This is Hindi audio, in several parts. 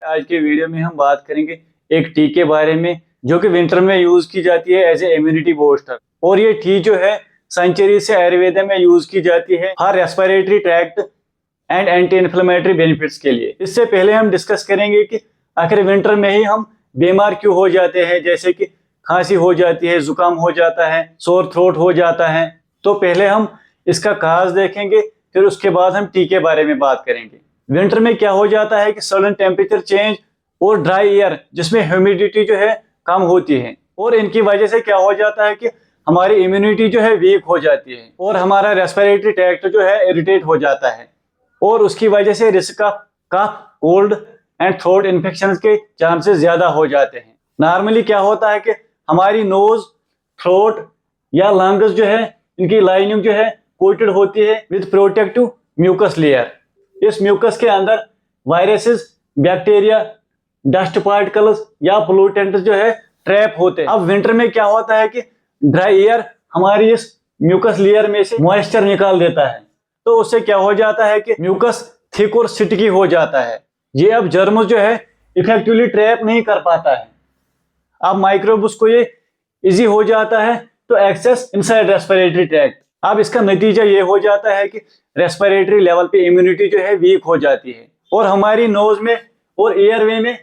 आज के वीडियो में हम बात करेंगे एक टी के बारे में जो कि विंटर में यूज की जाती है एज ए इम्यूनिटी बूस्टर। और ये टी जो है सेंचुरी से आयुर्वेदा में यूज की जाती है हर respiratory tract and anti inflammatory benefits के लिए। इससे पहले हम डिस्कस करेंगे कि आखिर विंटर में ही हम बीमार क्यों हो जाते हैं, जैसे कि खांसी हो जाती है, जुकाम हो जाता है, सोर थ्रोट हो जाता है। तो पहले हम इसका काज देखेंगे, फिर उसके बाद हम टी के बारे में बात करेंगे। विंटर में क्या हो जाता है कि सडन टेम्परेचर चेंज और ड्राई एयर जिसमें ह्यूमिडिटी जो है कम होती है, और इनकी वजह से क्या हो जाता है कि हमारी इम्यूनिटी जो है वीक हो जाती है और हमारा रेस्पिरेटरी ट्रैक्ट जो है इरिटेट हो जाता है, और उसकी वजह से risk of cough, cold and throat infection के चांसेस ज्यादा हो जाते हैं। नॉर्मली क्या होता है कि हमारी नोज, थ्रोट या लंग्स जो है इनकी लाइनिंग जो है कोटेड होती है विद प्रोटेक्टिव म्यूकस लेयर। इस म्यूकस के अंदर वायरसेस, बैक्टीरिया, डस्ट पार्टिकल्स या पोल्यूटेंट जो है ट्रैप होते हैं। अब विंटर में क्या होता है कि ड्राई एयर हमारी इस म्यूकस लेयर में से मॉइस्चर निकाल देता है, तो उससे क्या हो जाता है कि म्यूकस थिक और स्टिकी हो जाता है। ये अब जर्म जो है इफेक्टिवली ट्रैप नहीं कर पाता है। अब माइक्रोब्स को ये इजी हो जाता है तो एक्सेस इनसाइड रेस्पिरेटरी ट्रैक्ट। अब इसका नतीजा ये हो जाता है कि रेस्पिरेटरी लेवल पे इम्यूनिटी जो है वीक हो जाती है और हमारी नोज में और एयरवे में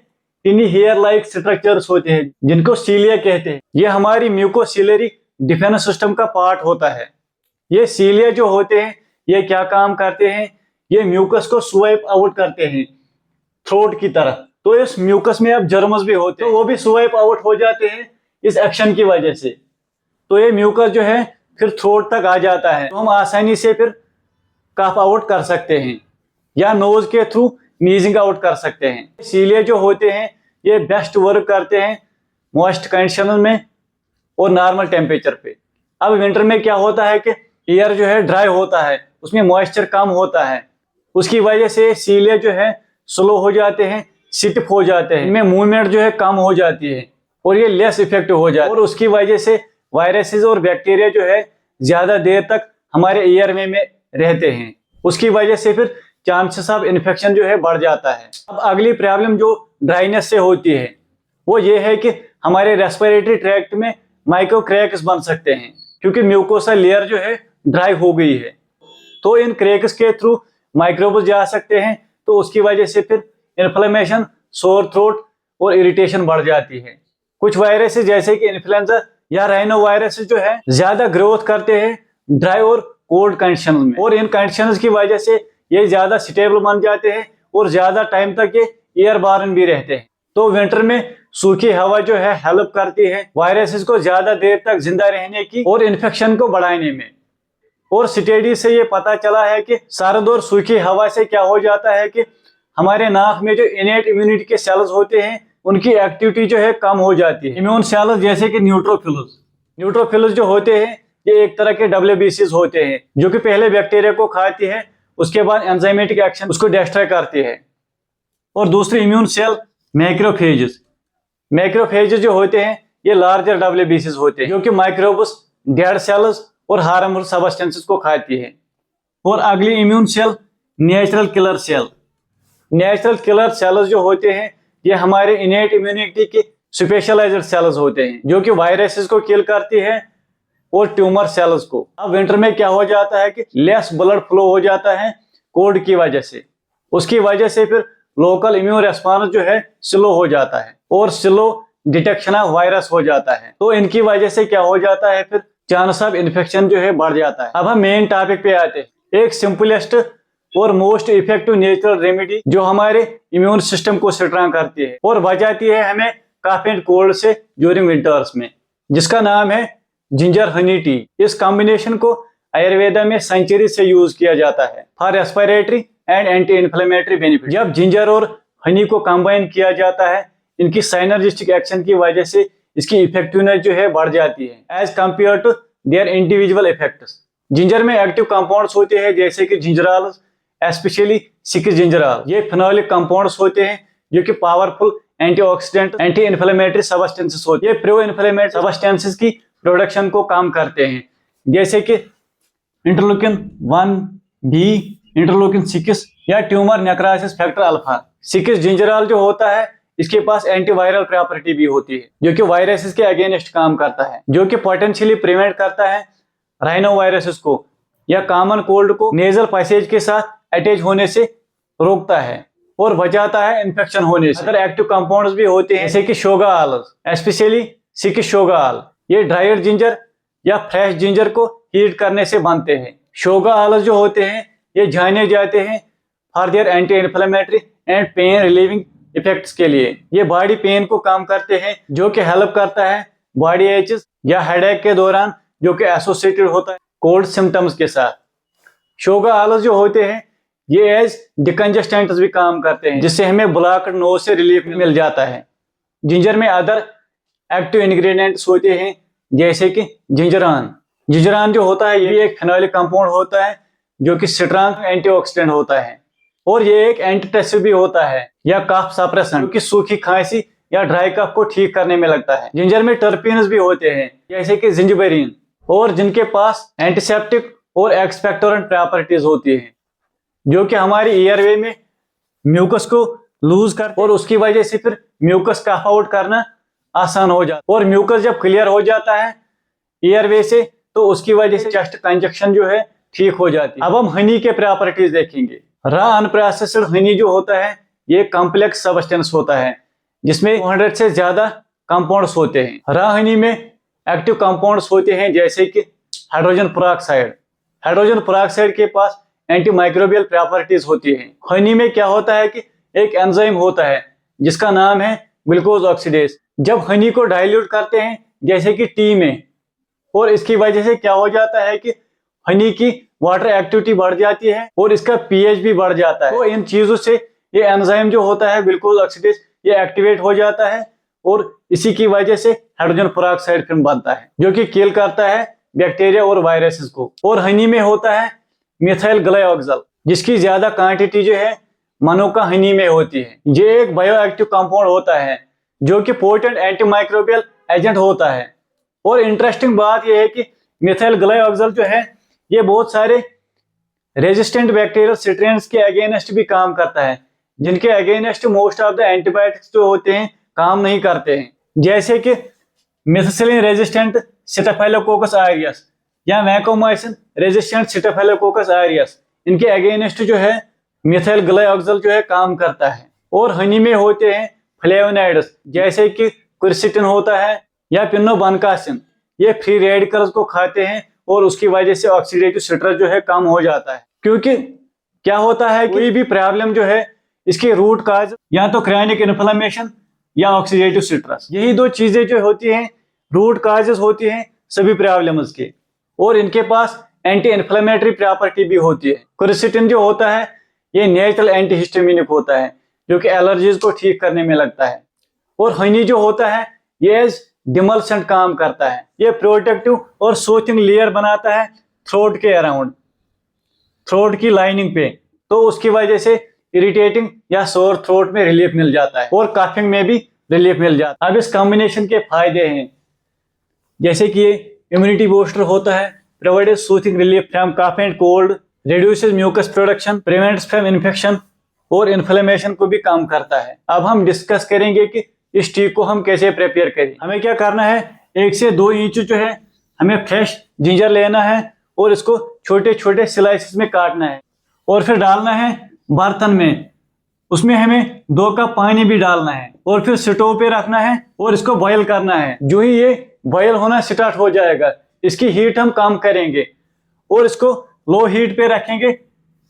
टिनी हेयर लाइक स्ट्रक्चर्स होते हैं जिनको सीलिया कहते हैं। ये हमारी म्यूकोसिलरी डिफेंस सिस्टम का पार्ट होता है। ये सीलिया जो होते हैं ये क्या काम करते हैं, ये म्यूकस को स्वाइप आउट करते हैं थ्रोट की तरफ। तो इस म्यूकस में अब जर्म्स भी होते हैं, तो वो भी स्वाइप आउट हो जाते हैं इस एक्शन की वजह से। तो ये म्यूकस जो है फिर थ्रोट तक आ जाता है, तो हम आसानी से फिर कफ आउट कर सकते हैं या नोज के थ्रू नीजिंग आउट कर सकते हैं। सीलिया जो होते हैं ये बेस्ट वर्क करते हैं मॉइस्ट कंडीशन में और नॉर्मल टेम्परेचर पे। अब विंटर में क्या होता है कि एयर जो है ड्राई होता है, उसमें मॉइस्चर कम होता है, उसकी वजह से सीलिया जो है स्लो हो जाते हैं, स्टिफ हो जाते हैं, इनमें मूवमेंट जो है कम हो जाती है और ये लेस इफेक्टिव हो जाता है, और उसकी वजह से वायरसेस और बैक्टीरिया जो है ज्यादा देर तक हमारे एयरवे में रहते हैं। उसकी वजह से फिर चांसेस ऑफ इन्फेक्शन जो है बढ़ जाता है। अब अगली प्रॉब्लम जो ड्राइनेस से होती है वो ये है कि हमारे रेस्पिरेटरी ट्रैक्ट में माइक्रो क्रैक्स बन सकते हैं क्योंकि म्यूकोसा लेयर जो है ड्राई हो गई है। तो इन क्रैक्स के थ्रू माइक्रोब्स जा सकते हैं, तो उसकी वजह से फिर इन्फ्लेमेशन, सोर थ्रोट और इरिटेशन बढ़ जाती है। कुछ वायरसेस जैसे कि इन्फ्लुएंजा या राइनो वायरस जो है ज्यादा ग्रोथ करते हैं ड्राई और कोल्ड कंडीशन में, और इन कंडीशंस की वजह से ये ज्यादा स्टेबल बन जाते हैं और ज्यादा टाइम तक ये एयरबॉर्न भी रहते हैं। तो विंटर में सूखी हवा जो है हेल्प करती है वायरसेस को ज्यादा देर तक जिंदा रहने की और इन्फेक्शन को बढ़ाने में। और स्टडी से ये पता चला है कि सर्द और सूखी हवा से क्या हो जाता है कि हमारे नाक में जो इनेट इम्यूनिटी के सेल्स होते हैं उनकी एक्टिविटी जो है कम हो जाती है। इम्यून सेल्स जैसे कि न्यूट्रोफिल्स जो होते हैं ये एक तरह के WBCs होते हैं जो कि पहले बैक्टीरिया को खाती है, उसके बाद एंजाइमेटिक एक्शन उसको डिस्ट्रॉय करती है। और दूसरी इम्यून सेल मैक्रोफेजेस जो होते हैं ये लार्जर WBCs होते हैं जो कि माइक्रोब्स, डेड सेल्स और हार्मफुल सब्सटेंसेस को खाती है। और अगली immune cell natural killer cells जो होते हैं ये हमारे इनेट इम्यूनिटी के स्पेशलाइज्ड सेल्स होते हैं जो कि वायरसेस को किल करती है और ट्यूमर सेल्स को। अब विंटर में क्या हो जाता है कि लेस ब्लड फ्लो हो जाता है कोल्ड की वजह से, उसकी वजह से फिर लोकल इम्यून रेस्पॉन्स जो है स्लो हो जाता है और स्लो डिटेक्शन ऑफ वायरस हो जाता है। तो इनकी वजह से क्या हो जाता है फिर चांस ऑफ इन्फेक्शन जो है बढ़ जाता है। अब हम मेन टॉपिक पे आते हैं। एक सिंपलेस्ट और मोस्ट इफेक्टिव नेचुरल रेमेडी जो हमारे इम्यून सिस्टम को स्ट्रांग करती है और बचाती है हमें कफ एंड कोल्ड से ड्यूरिंग विंटर्स में, जिसका नाम है जिंजर हनी टी। इस कॉम्बिनेशन को आयुर्वेदा में सेंचुरी से यूज किया जाता है for respiratory and anti inflammatory benefit. जब जिंजर और हनी को कंबाइन किया जाता है इनकी साइनर्जिस्टिक एक्शन की वजह से इसकी इफेक्टिवनेस जो है बढ़ जाती है as compare to their individual effects. Ginger में एक्टिव कंपाउंड्स होते हैं जैसे कि जिंजराल, स्पेशली सिक्स जिंजराल। ये फिनोलिक कंपाउंड्स होते हैं जो कि powerful antioxidant, anti inflammatory substances होते हैं। ये प्रो इन्फ्लेमेटरी सब्सटेंसेस की प्रोडक्शन को कम करते हैं जैसे कि इंटरलूकिन 1 बी, इंटरलूकिन 6 या ट्यूमर नेक्रोसिस फैक्टर अल्फा सिकिस जिंजराल जो होता है इसके पास एंटीवायरल प्रॉपर्टी भी होती है, जो कि वायरसेस के अगेंस्ट काम करता है, जो कि पोटेंशियली प्रिवेंट करता है राइनो वायरसेस को या कॉमन कोल्ड को नेजल पैसेज के साथ अटैच होने से रोकता है और बचाता है इन्फेक्शन होने से। अगर एक्टिव कंपाउंड्स भी होते हैं जैसे कि शोगा आल, स्पेशली सिकिस शोगा आल, ये ड्राइड जिंजर या फ्रेश जिंजर को हीट करने से बनते हैं। शोगा आल जो होते हैं ये जाने जाते हैं for their anti inflammatory and pain relieving effects के लिए। ये बॉडी पेन को कम करते हैं, जो कि हेल्प करता है बॉडी एचेस या हेडेक के दौरान, जो कि एसोसिएटेड होता है कोल्ड सिम्टम्स के साथ। शोगा आल जो होते हैं ये एज डिकंजेस्टेंट्स भी काम करते हैं, जिससे हमें ब्लॉक्ड नोज से रिलीफ मिल जाता है। जिंजर में अदर एक्टिव इंग्रेडिएंट्स होते हैं जैसे कि जिंजरान। जिंजरान जो होता है ये एक फेनोलिक कंपाउंड होता है, जो कि स्ट्रॉन्ग एंटीऑक्सीडेंट होता है और ये एक एंटीटेसिव भी होता है या कफ सप्रेसेंट, जो कि सूखी खांसी या ड्राई कफ को ठीक करने में लगता है। जिंजर में टर्पीन्स भी होते हैं जैसे कि जिंजबेरिन, और जिनके पास एंटीसेप्टिक और एक्सपेक्टोरेंट प्रॉपर्टीज होती है, जो कि हमारी एयरवे में म्यूकस को लूज कर और उसकी वजह से फिर म्यूकस कफ आउट करना आसान हो जाता है। और म्यूकस जब क्लियर हो जाता है एयरवे से तो उसकी वजह से चेस्ट कंजक्शन जो है ठीक हो जाती है। अब हम हनी के प्रॉपर्टीज देखेंगे। रॉ अनप्रोसेस्ड हनी जो होता है ये कॉम्प्लेक्स सब्सटेंस होता है जिसमें 200 से ज्यादा कंपाउंड्स होते हैं। रॉ हनी में एक्टिव कंपाउंड्स होते हैं जैसे कि हाइड्रोजन पेरोक्साइड। हाइड्रोजन पेरोक्साइड के पास एंटी माइक्रोबियल प्रॉपर्टीज होती है। हनी में क्या होता है कि एक एंजाइम होता है जिसका नाम है ग्लूकोज ऑक्सीडेज। जब हनी को डाइल्यूट करते हैं जैसे कि टी में, और इसकी वजह से क्या हो जाता है कि हनी की वाटर एक्टिविटी बढ़ जाती है और इसका पीएच भी बढ़ जाता है। तो इन चीजों से ये एंजाइम जो होता है ग्लूकोज ऑक्सीडेज ये एक्टिवेट हो जाता है और इसी की वजह से हाइड्रोजन पेरोक्साइड फिल्म बनता है, जो कि किल करता है बैक्टीरिया और वायरसेस को। और हनी में होता है मिथाइल ग्लाइऑक्सल, जिसकी ज्यादा क्वांटिटी जो है मनुका हनी में होती है। ये एक बायोएक्टिव कंपाउंड होता है जो कि पोटेंट एंटीमाइक्रोबियल एजेंट होता है। और इंटरेस्टिंग बात यह है कि मिथाइल ग्लाइऑक्सल जो है ये बहुत सारे रेजिस्टेंट बैक्टीरियल स्ट्रेन्स के अगेंस्ट भी काम करता है, जिनके against most of the antibiotics जो होते हैं काम नहीं करते हैं, जैसे कि मेथिसिलिन रेजिस्टेंट स्टेफाइलोकोकस ऑरियस या वैकोमाइसिन रेजिस्टेंट स्टेफाइलोकोकस ऑरियस। इनके अगेंस्ट जो है मिथाइल ग्लाइऑक्सल जो है काम करता है। और हनी में होते हैं फ्लेवोनॉइड्स जैसे कि क्विरसिटिन होता है या पिनोबनकासिन। ये फ्री रेडिकल्स को खाते हैं और उसकी वजह से ऑक्सीडेटिव स्ट्रेस जो है कम हो जाता है। क्योंकि क्या होता है कोई भी प्रॉब्लम जो है इसके रूट काज या तो क्रॉनिक इन्फ्लेमेशन या ऑक्सीडेटिव स्ट्रेस, यही दो चीजें जो होती हैं रूट काजेस होती हैं सभी प्रॉब्लम्स के। और इनके पास एंटी इन्फ्लेमेटरी प्रॉपर्टी भी होती है। क्विरसिटिन जो होता है ये नेचुरल एंटीहिस्टामिनिक होता है, जो कि एलर्जीज को ठीक करने में लगता है। और हनी जो होता है ये एज डिमल्सेंट काम करता है। ये प्रोटेक्टिव और सूथिंग लेयर बनाता है थ्रोट के अराउंड, थ्रोट की लाइनिंग पे, तो उसकी वजह से इरिटेटिंग या सोर थ्रोट में रिलीफ मिल जाता है और कफिंग में भी रिलीफ मिल जाता है। अब इस कॉम्बिनेशन के फायदे हैं जैसे कि ये इम्यूनिटी बूस्टर होता है, provide soothing relief from cough and cold, reduces mucus production, prevents from infection और इन्फ्लेमेशन को भी कम करता है। अब हम डिस्कस करेंगे कि इस टी को हम कैसे प्रिपेयर करें। हमें क्या करना है, 1 से 2 इंच जो है हमें फ्रेश जिंजर लेना है और इसको छोटे छोटे स्लाइसेस में काटना है और फिर डालना है बर्तन में। उसमें हमें 2 कप पानी भी डालना है और फिर स्टोव पे रखना है और इसको बॉयल करना है। जो ही ये बॉयल होना स्टार्ट हो जाएगा इसकी हीट हम कम करेंगे और इसको लो हीट पे रखेंगे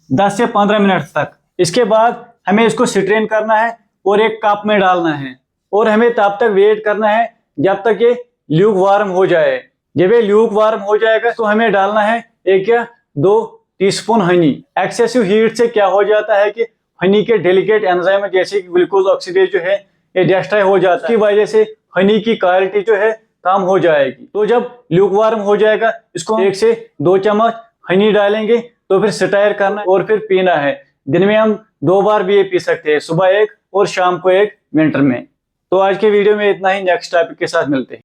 10 से 15 मिनट तक। इसके बाद हमें इसको स्ट्रेन करना है और एक कप में डालना है और हमें तब तक वेट करना है जब तक ये ल्यूक वार्म हो जाए। जब ये ल्यूक वार्म हो जाएगा तो हमें डालना है 1 या 2 टीस्पून हनी। एक्सेसिव हीट से क्या हो जाता है कि हनी के डेलिकेट एंजाइम जैसे कि ग्लूकोज ऑक्सीडेज जो है ये डिस्ट्रॉय हो जाता है, इसकी वजह से हनी की क्वालिटी जो है कम हो जाएगी। तो जब ल्यूक वार्म हो जाएगा इसको 1 से 2 चम्मच हनी डालेंगे तो फिर स्टायर करना और फिर पीना है। दिन में हम 2 बार भी ये पी सकते हैं, सुबह 1 और शाम को 1 विंटर में। तो आज के वीडियो में इतना ही, नेक्स्ट टॉपिक के साथ मिलते हैं।